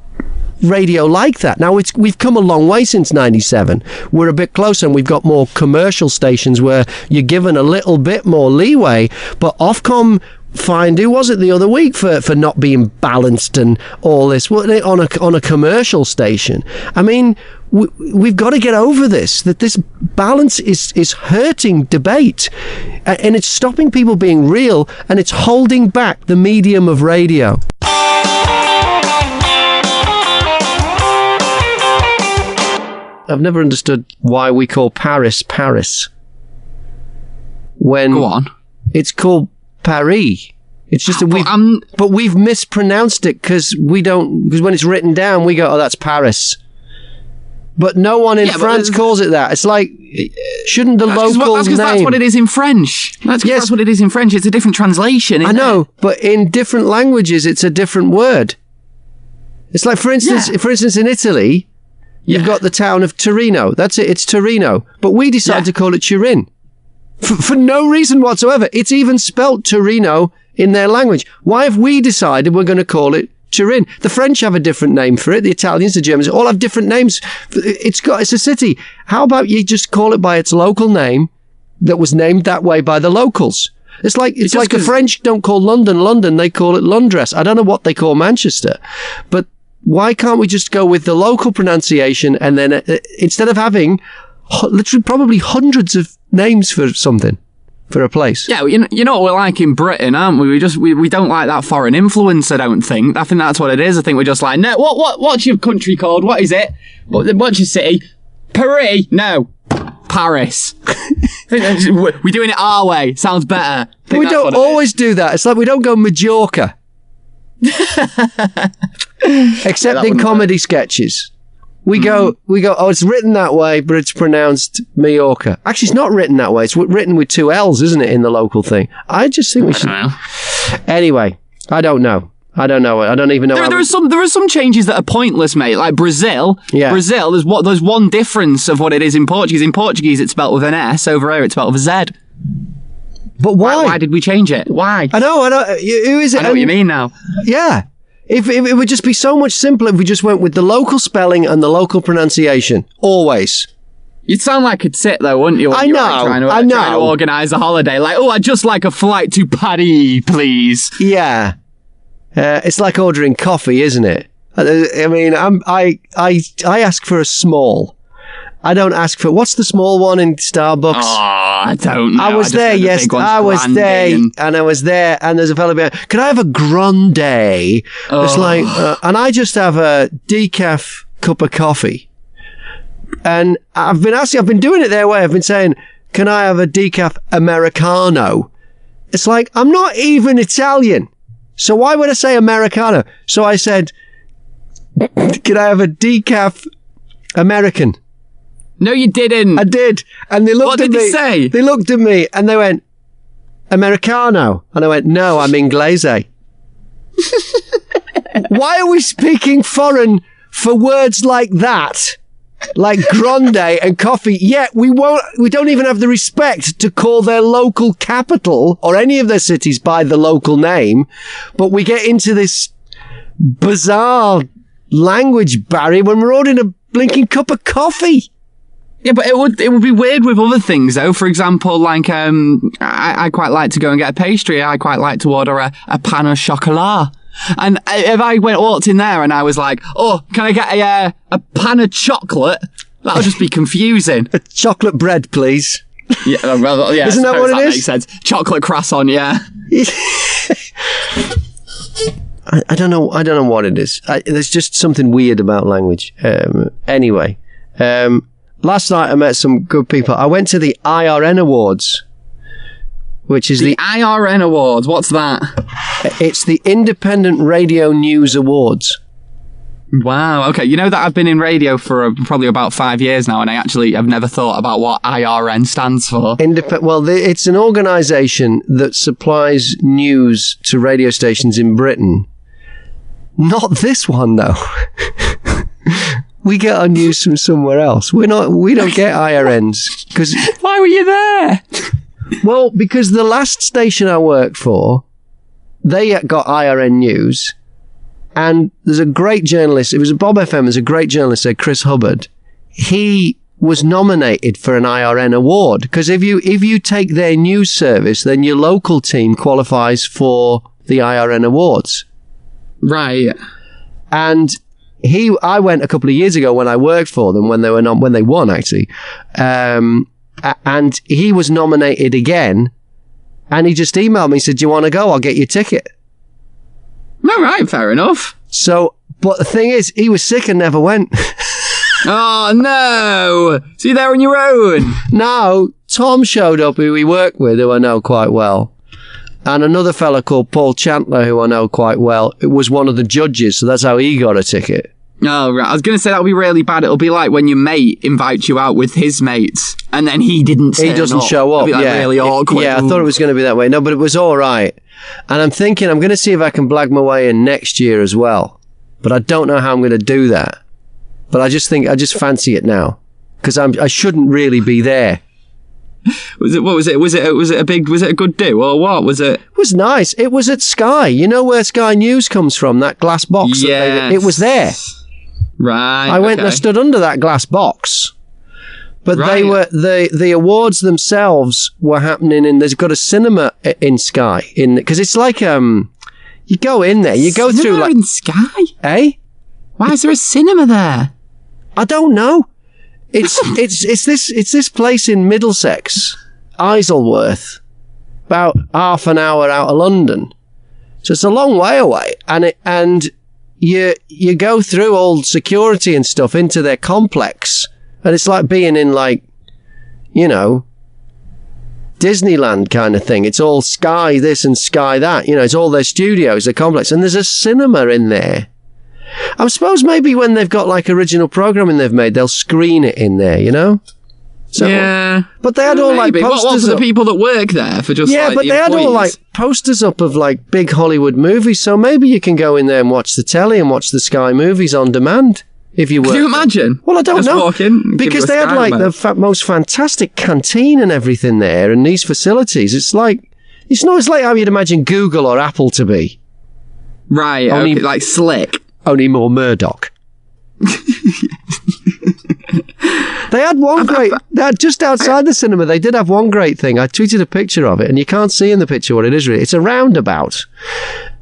radio like that. Now we've come a long way since 97. We're a bit closer, and we've got more commercial stations where you're given a little bit more leeway. But Ofcom fined, who was it the other week for not being balanced and all this, wasn't it, on a commercial station? I mean, we've got to get over this, that this balance is hurting debate, and it's stopping people being real, and it's holding back the medium of radio. I've never understood why we call Paris Paris when Go on. It's called Paris. It's just that we've mispronounced it because when it's written down we go, oh, that's Paris. But no one in France calls it that. It's like, shouldn't the local name... That's what it is in French. That's what it is in French. It's a different translation, isn't it? I know, but in different languages it's a different word. It's like, for instance, in Italy, you've got the town of Torino. That's it. It's Torino. But we decided to call it Turin. For no reason whatsoever. It's even spelt Torino in their language. Why have we decided we're going to call it Turin? The French have a different name for it. The Italians, the Germans, all have different names. It's a city. How about you just call it by its local name that was named that way by the locals? It's like the French don't call London, they call it Londres. I don't know what they call Manchester. But why can't we just go with the local pronunciation, and then instead of having literally probably hundreds of names for something, for a place? Yeah, you know what we're like in Britain, aren't we? We don't like that foreign influence, I don't think. I think that's what it is. I think we're just like, no, what's your country called? What is it? What's your city? Paris? No. Paris. We're doing it our way. Sounds better. We don't always do that. It's like we don't go Majorca. Except in comedy sketches. We go, oh, it's written that way, but it's pronounced Majorca. Actually, it's not written that way. It's written with 2 L's, isn't it, in the local thing? I just think we should... Anyway, I don't know. I don't even know. There are some changes that are pointless, mate. Like Brazil. Yeah. Brazil, there's one difference of what it is in Portuguese. In Portuguese, it's spelled with an S. Over here, it's spelled with a Z. But why? Why did we change it? Why? I know. Who is it? I know what you mean now. Yeah. If it would just be so much simpler if we just went with the local spelling and the local pronunciation. Always. You'd sound like a tit, though, wouldn't you? I know. Trying to organise a holiday. Like, oh, I'd just like a flight to Paris, please. Yeah. It's like ordering coffee, isn't it? I mean, I ask for a small. I don't ask for... What's the small one in Starbucks? Oh, I don't know. I was there, yes. I was there, and there's a fellow behind. Can I have a grande? It's like... and I just have a decaf cup of coffee. And I've been doing it their way. I've been saying, can I have a decaf Americano? It's like, I'm not even Italian. So why would I say Americano? So I said, can I have a decaf American? No, you didn't. I did. And they looked at me. What did you say? They looked at me and they went, Americano. And I went, no, I'm Inglese. Why are we speaking foreign for words like that? Like grande and coffee. Yet we don't even have the respect to call their local capital or any of their cities by the local name. But we get into this bizarre language barrier when we're ordering a blinking cup of coffee. Yeah, but it would be weird with other things, though. For example, like, I quite like to go and get a pastry. I quite like to order a pan au chocolat. And if I walked in there and I was like, oh, can I get a pan of chocolate? That would just be confusing. A chocolate bread, please. Yeah, well, yeah. Isn't that what it is? Makes sense. Chocolate croissant, yeah. I don't know what it is. There's just something weird about language. Anyway, last night I met some good people. I went to the IRN Awards, which is the IRN Awards. What's that? It's the Independent Radio News Awards. Wow. Okay. You know that I've been in radio for probably about 5 years now, and I've never thought about what IRN stands for. It's an organisation that supplies news to radio stations in Britain. Not this one, though. We get our news from somewhere else. We don't get IRNs because. Why were you there? Well, because the last station I worked for, they got IRN news, and there's a great journalist. It was Bob FM. There's a great journalist there, Chris Hubbard. He was nominated for an IRN award. Because if you take their news service, then your local team qualifies for the IRN Awards. Right. And I went a couple of years ago when I worked for them, when they won, actually. And he was nominated again, and he just emailed me and said, "Do you want to go? I'll get you a ticket." All right, fair enough. So, but the thing is, he was sick and never went. Oh, no. So you're there on your own? No, Tom showed up, who we work with, who I know quite well. And another fella called Paul Chandler, who I know quite well. It was one of the judges, so that's how he got a ticket. Oh, right. I was going to say that'll be really bad. It'll be like when your mate invites you out with his mates, and then he doesn't show up. It'll be like really awkward. Yeah, I thought it was going to be that way. No, but it was all right. And I'm thinking I'm going to see if I can blag my way in next year as well. But I don't know how I'm going to do that. But I just fancy it now, because I shouldn't really be there. Was it a good do or what was it? It was nice. It was at Sky. You know where Sky News comes from? That glass box. Yes. It was there. Right. I went and I stood under that glass box. But they were the awards themselves were happening in. There's got a cinema in Sky because it's like you go in there, you go through like in Sky. Eh? Why is there a cinema there? I don't know. It's this place in Middlesex, Isleworth, about half an hour out of London. So it's a long way away, and you go through all security and stuff into their complex, and it's like being in Disneyland kind of thing. It's all Sky this and Sky that. It's all their studios, their complex, and there's a cinema in there. I suppose maybe when they've got like original programming they've made, they'll screen it in there, So, yeah. But they had all like posters what for the people that work there for just but they had all like posters up of like big Hollywood movies, so maybe you can go in there and watch the telly and watch the Sky movies on demand if you work. Can you imagine? Well, I don't just know. Walk in, because they had like the most fantastic canteen and everything there, and these facilities. It's like how you'd imagine Google or Apple to be. Right. Only like slick. Only more Murdoch. They had one just outside the cinema, they did have one great thing. I tweeted a picture of it, and you can't see in the picture what it is really. It's a roundabout,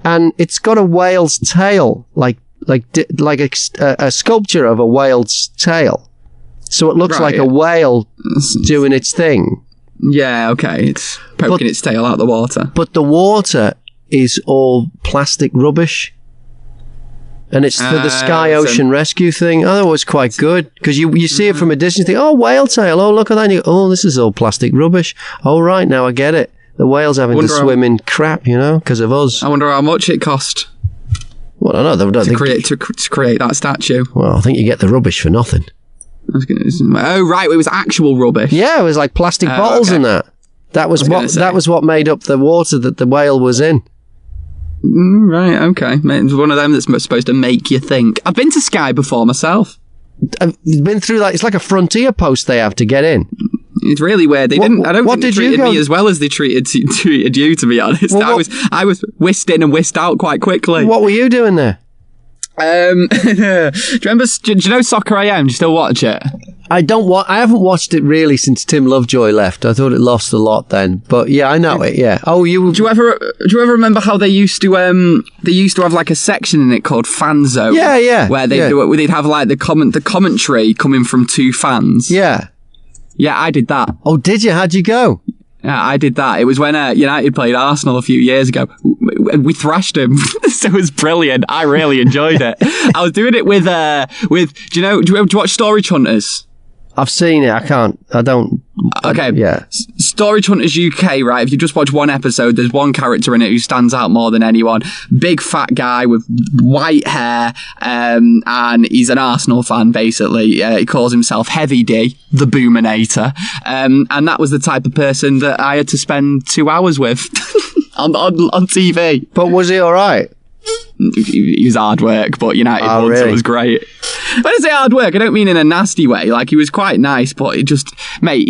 and it's got a whale's tail, like a sculpture of a whale's tail. So it looks like a whale doing its thing. Yeah, okay. It's poking its tail out the water. But the water is all plastic rubbish. And it's for the Sky Ocean Rescue thing. Oh, that was quite good. Because you see it from a distance, you think, oh, whale tail. Oh, look at that. And you go, oh, this is all plastic rubbish. Oh, right, now I get it. The whale's having to swim in crap, because of us. I wonder how much it cost. Well, I don't know. To create that statue. Well, I think you get the rubbish for nothing. Oh, right. It was actual rubbish. Yeah, it was like plastic bottles and that. That was what made up the water that the whale was in. Right, okay. It's one of them that's supposed to make you think. I've been to Sky before myself. I've been through it's like a frontier post they have to get in. It's really weird. I don't think they treated me as well as they treated you, to be honest. Well, I was whisked in and whisked out quite quickly. What were you doing there? Do you know Soccer AM? Do you still watch it? I haven't watched it really since Tim Lovejoy left. I thought it lost a lot then, but yeah, I know it. Yeah. Oh, Do you ever remember how they used to have like a section in it called Fan Zone? Yeah. Where they'd have like the commentary coming from two fans. Yeah. Yeah, I did that. Oh, did you? How'd you go? Yeah, I did that. It was when United played Arsenal a few years ago. We thrashed them. So it was brilliant. I really enjoyed it. I was doing it with do you watch Storage Hunters? I've seen it. I don't. Okay. Yeah. Storage Hunters UK, right? If you just watch one episode, there's one character in it who stands out more than anyone. Big fat guy with white hair, and he's an Arsenal fan, basically. He calls himself Heavy D, the Boominator. And that was the type of person that I had to spend 2 hours with on TV. But was he all right? He was hard work, but United won, really? So it was great. When I say hard work, I don't mean in a nasty way. Like, he was quite nice, but he's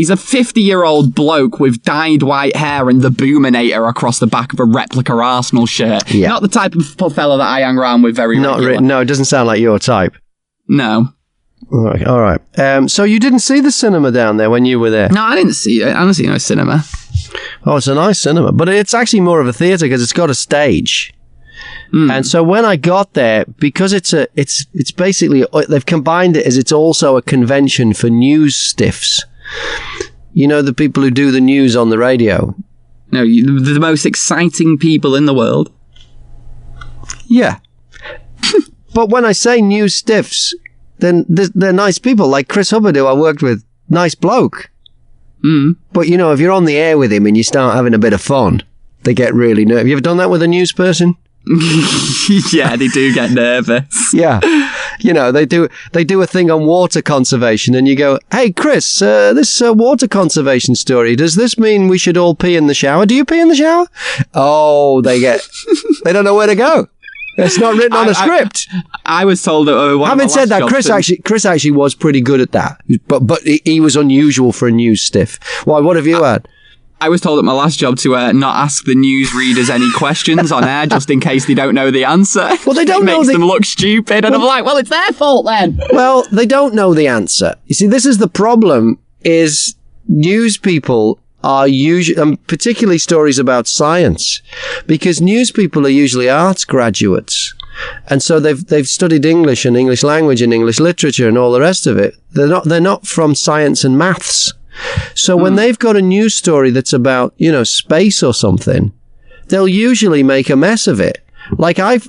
a 50-year-old bloke with dyed white hair and the Boominator across the back of a replica Arsenal shirt. Yeah. Not the type of fella that I hang around with very regularly. No, it doesn't sound like your type. No. All right. So you didn't see the cinema down there when you were there? No, I didn't see it. I didn't see no cinema. Oh, it's a nice cinema, but it's actually more of a theatre because it's got a stage. And so when I got there, because it's basically, they've combined it as it's also a convention for news stiffs. You know, the people who do the news on the radio. No, the most exciting people in the world. Yeah. But when I say news stiffs, then they're nice people, like Chris Hubbard, who I worked with. Nice bloke. But, you know, if you're on the air with him and you start having a bit of fun, they get really nervous. Have you ever done that with a news person? Yeah, they do get nervous. Yeah. You know, they do a thing on water conservation and you go, hey, Chris, this water conservation story, does this mean we should all pee in the shower? Do you pee in the shower? Oh, they don't know where to go. It's not written on a script. I was told that. Having said that, Chris actually was pretty good at that, but he was unusual for a news stiff. Why? What have you had? I was told at my last job to not ask the news readers any questions on air, just in case they don't know the answer. Well, they don't know. It makes them look stupid, and I'm like, well, it's their fault then. Well, they don't know the answer. You see, this is the problem: is news people are usually, particularly stories about science, because news people are usually arts graduates. And so they've studied English and English language and English literature and all the rest of it. They're not from science and maths. So when they've got a news story that's about, you know, space or something, they'll usually make a mess of it. Like I've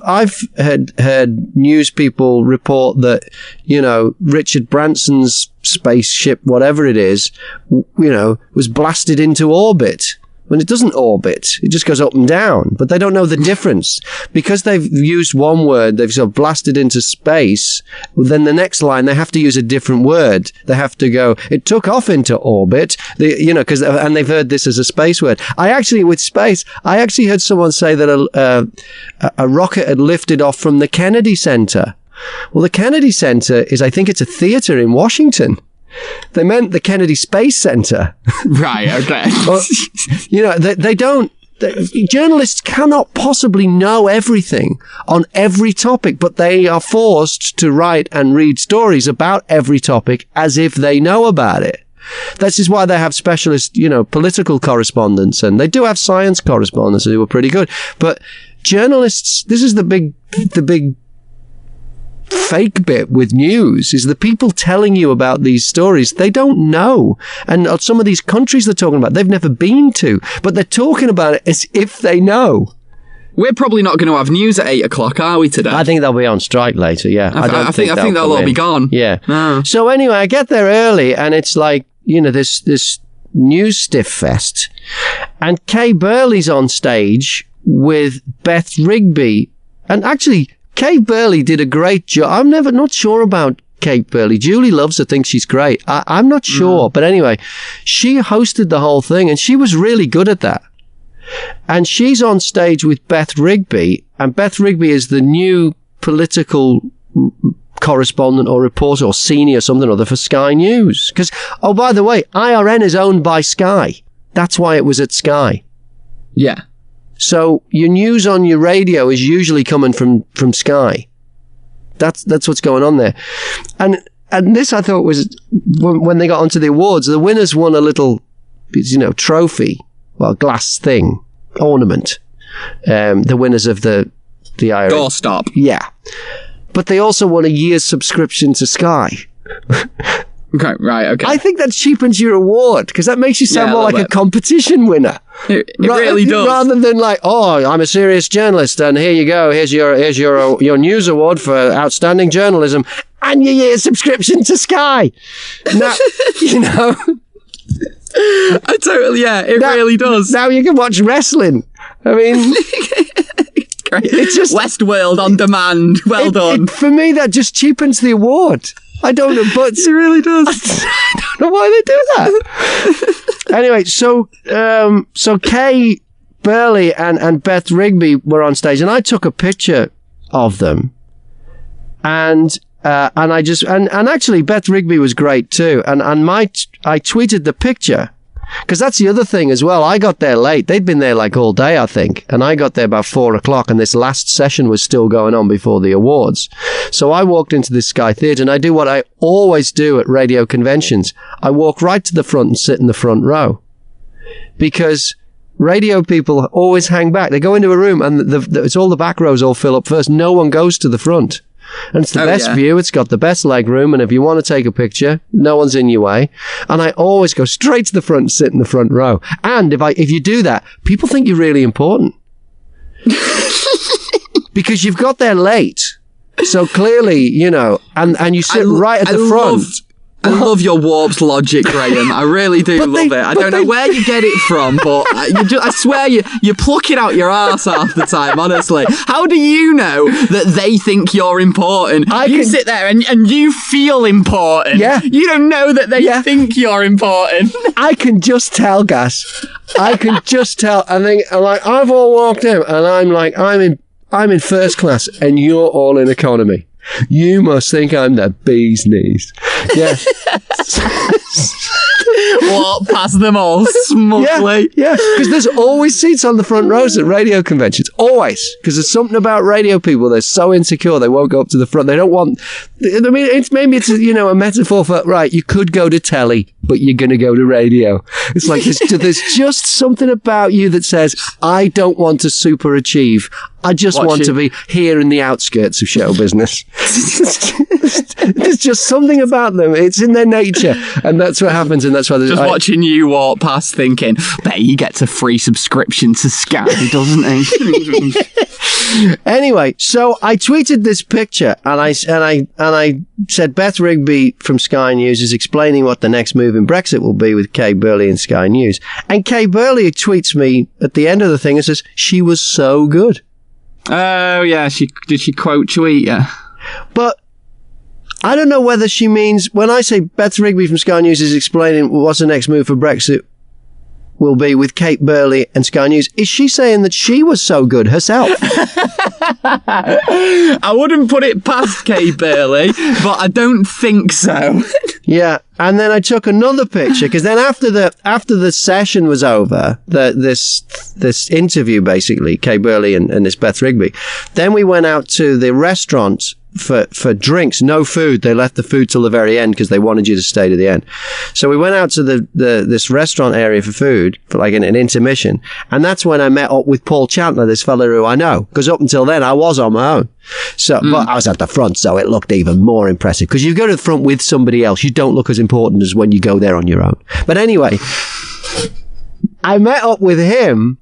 heard news people report that, you know, Richard Branson's spaceship, whatever it is, you know, was blasted into orbit. When it doesn't orbit, it just goes up and down. But they don't know the difference. Because they've used one word, they've sort of blasted into space, then the next line, they have to use a different word. They have to go, it took off into orbit, you know, and they've heard this as a space word. With space, I actually heard someone say that a rocket had lifted off from the Kennedy Center. Well, the Kennedy Center I think it's a theater in Washington. They meant the Kennedy Space Center. Right, okay. But, you know, journalists cannot possibly know everything on every topic, but they are forced to write and read stories about every topic as if they know about it. This is why they have specialist, you know, political correspondents, and they do have science correspondents who are pretty good. But journalists, this is the big fake bit with news, is the people telling you about these stories, they don't know. And some of these countries they're talking about, they've never been to, but they're talking about it as if they know. We're probably not going to have news at 8 o'clock, are we, today? I think they'll be on strike later, yeah. I think they'll all be gone. Yeah. Oh. So anyway, I get there early, and it's like, you know, this news stiff fest. And Kay Burley's on stage with Beth Rigby. And actually, Kate Burley did a great job. I'm not sure about Kate Burley. Julie loves her, thinks she's great. I'm not sure. But anyway, she hosted the whole thing and she was really good at that. And she's on stage with Beth Rigby, and Beth Rigby is the new political correspondent or reporter or senior something or other for Sky News. Because, oh, by the way, IRN is owned by Sky. That's why it was at Sky. Yeah. So your news on your radio is usually coming from Sky. That's what's going on there. And this, I thought, was when they got onto the awards, the winners won a little, you know, trophy, well, glass thing, ornament. The winners of the IRN. Doorstop. Yeah. But they also won a year's subscription to Sky. Okay, right, okay. I think that cheapens your award, because that makes you sound more like a competition winner. It really does. Rather than like, oh, I'm a serious journalist, and here you go, here's your news award for outstanding journalism, and your year's subscription to Sky. Now, you know. It really does. Now you can watch wrestling. I mean... Great. It's just Westworld on demand. Well done. For me, that just cheapens the award. I don't know, but it really does. I don't know why they do that. Anyway, so Kay Burley and Beth Rigby were on stage, and I took a picture of them, and actually Beth Rigby was great too, and I tweeted the picture, Because that's the other thing as well. I got there late. They'd been there like all day, I think. And I got there about 4 o'clock, and this last session was still going on before the awards. So I walked into this Sky Theatre, and I do what I always do at radio conventions. I walk right to the front and sit in the front row. Because radio people always hang back. They go into a room, and it's all the back rows all fill up first. No one goes to the front. And it's the best view. It's got the best leg room. And if you want to take a picture, no one's in your way. And I always go straight to the front and sit in the front row. And if you do that, people think you're really important. Because you've got there late. So clearly, you know, and you sit right at the front. I love your warped logic, Graham. I really do love it. I don't know where you get it from, but I swear you pluck it out your arse half the time, honestly. How do you know that they think you're important? You sit there and you feel important. Yeah. You don't know that they think you're important. I can just tell, Gas. I can just tell. I think, like, I've all walked out and I'm like, I'm in first class and you're all in economy. You must think I'm the bee's knees. Yeah. Walk past them all smugly. Yeah, because there's always seats on the front rows at radio conventions. Always. Because there's something about radio people, they're so insecure they won't go up to the front. They don't want... I mean, maybe it's a metaphor for, right, you could go to telly, but you're going to go to radio. It's like, there's just something about you that says, I don't want to super achieve. I just want to be here in the outskirts of show business. There's just something about them. It's in their nature. And that's what happens. And that's why just watching you walk past thinking, bet he gets a free subscription to Sky, doesn't he? Anyway, so I tweeted this picture and I said Beth Rigby from Sky News is explaining what the next move in Brexit will be with Kay Burley and Sky News. And Kay Burley tweets me at the end of the thing and says, she was so good. Oh, yeah. Did she quote tweet? Yeah. But I don't know whether she means, when I say Beth Rigby from Sky News is explaining what's the next move for Brexit will be with Kate Burley and Sky News, is she saying that she was so good herself? I wouldn't put it past Kate Burley, but I don't think so. Yeah, and then I took another picture, because then after the session was over, this interview basically, Kay Burley and this Beth Rigby, then we went out to the restaurant for drinks, no food. They left the food till the very end because they wanted you to stay to the end. So we went out to this restaurant area for food, for like an intermission, and that's when I met up with Paul Chantler, this fella who I know, because up until then I was on my own. So, but I was at the front, so it looked even more impressive, because you go to the front with somebody else, you don't look as important as when you go there on your own. But anyway, I met up with him,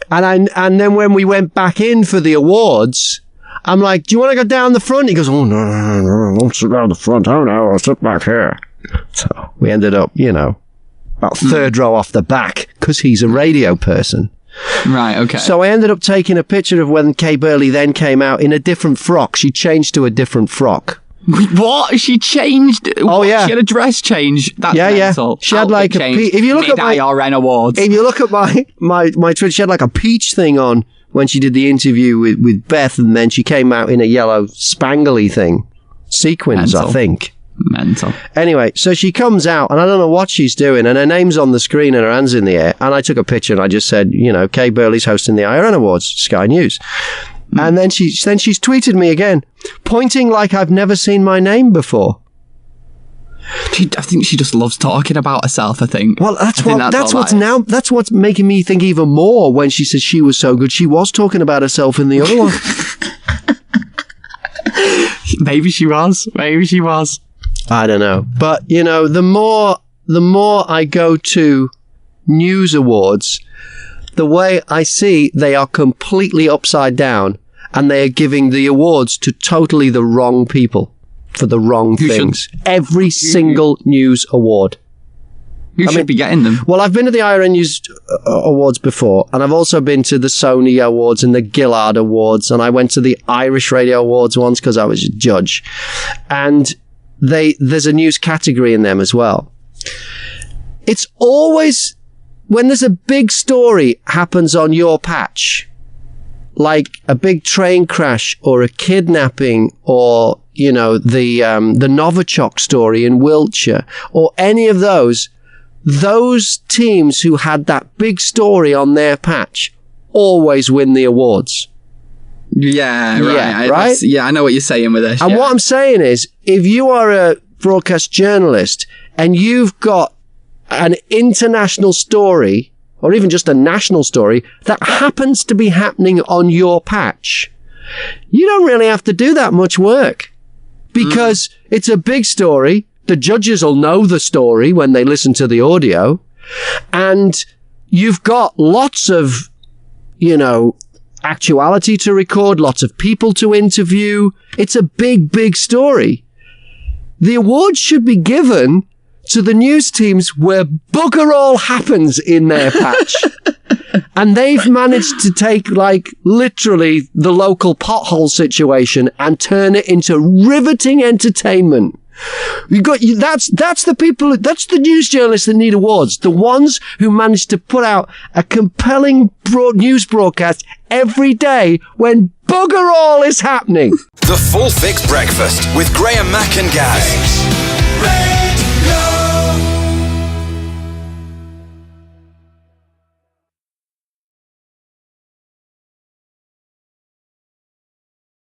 and then when we went back in for the awards, I'm like, do you want to go down the front? He goes, oh, no, I won't sit down the front. Oh, no, I'll sit back here. So we ended up, about third row off the back, because he's a radio person. Right, okay. So I ended up taking a picture of when Kay Burley then came out in a different frock. She changed to a different frock. What? She changed? Oh, yeah. She had a dress change? That's mental. She had like if you look at my IRN Awards. If you look at my Twitter, she had like a peach thing on when she did the interview with Beth, and then she came out in a yellow spangly thing. Sequins, I think. Mental. Anyway, so she comes out, and I don't know what she's doing, and her name's on the screen and her hand's in the air, and I took a picture and I just said, Kay Burley's hosting the IRN Awards, Sky News. And then she's tweeted me again, pointing like I've never seen my name before. I think she just loves talking about herself, I think. Well, that's what's making me think even more when she says she was so good. She was talking about herself in the other one. Maybe she was. I don't know. But, the more I go to news awards, the way I see they are completely upside down, and they are giving the awards to totally the wrong people. For the wrong things. Every single news award. Who should be getting them? Well, I've been to the IRN News Awards before, and I've also been to the Sony Awards and the Gillard Awards, and I went to the Irish Radio Awards once because I was a judge. And there's a news category in them as well. It's always, when there's a big story happens on your patch, like a big train crash or a kidnapping or the Novichok story in Wiltshire, or any of those, those teams who had that big story on their patch always win the awards. Yeah, right. Yeah, right? I know what you're saying with this. And what I'm saying is, if you are a broadcast journalist and you've got an international story, or even just a national story, that happens to be happening on your patch, you don't really have to do that much work. Because it's a big story. The judges will know the story when they listen to the audio. And you've got lots of, actuality to record, lots of people to interview. It's a big, big story. The awards should be given to the news teams where bugger all happens in their patch. And they've managed to take, literally the local pothole situation and turn it into riveting entertainment. That's the news journalists that need awards. The ones who manage to put out a compelling news broadcast every day when bugger all is happening. The Full Fix Breakfast with Graham, Mack and Gaz.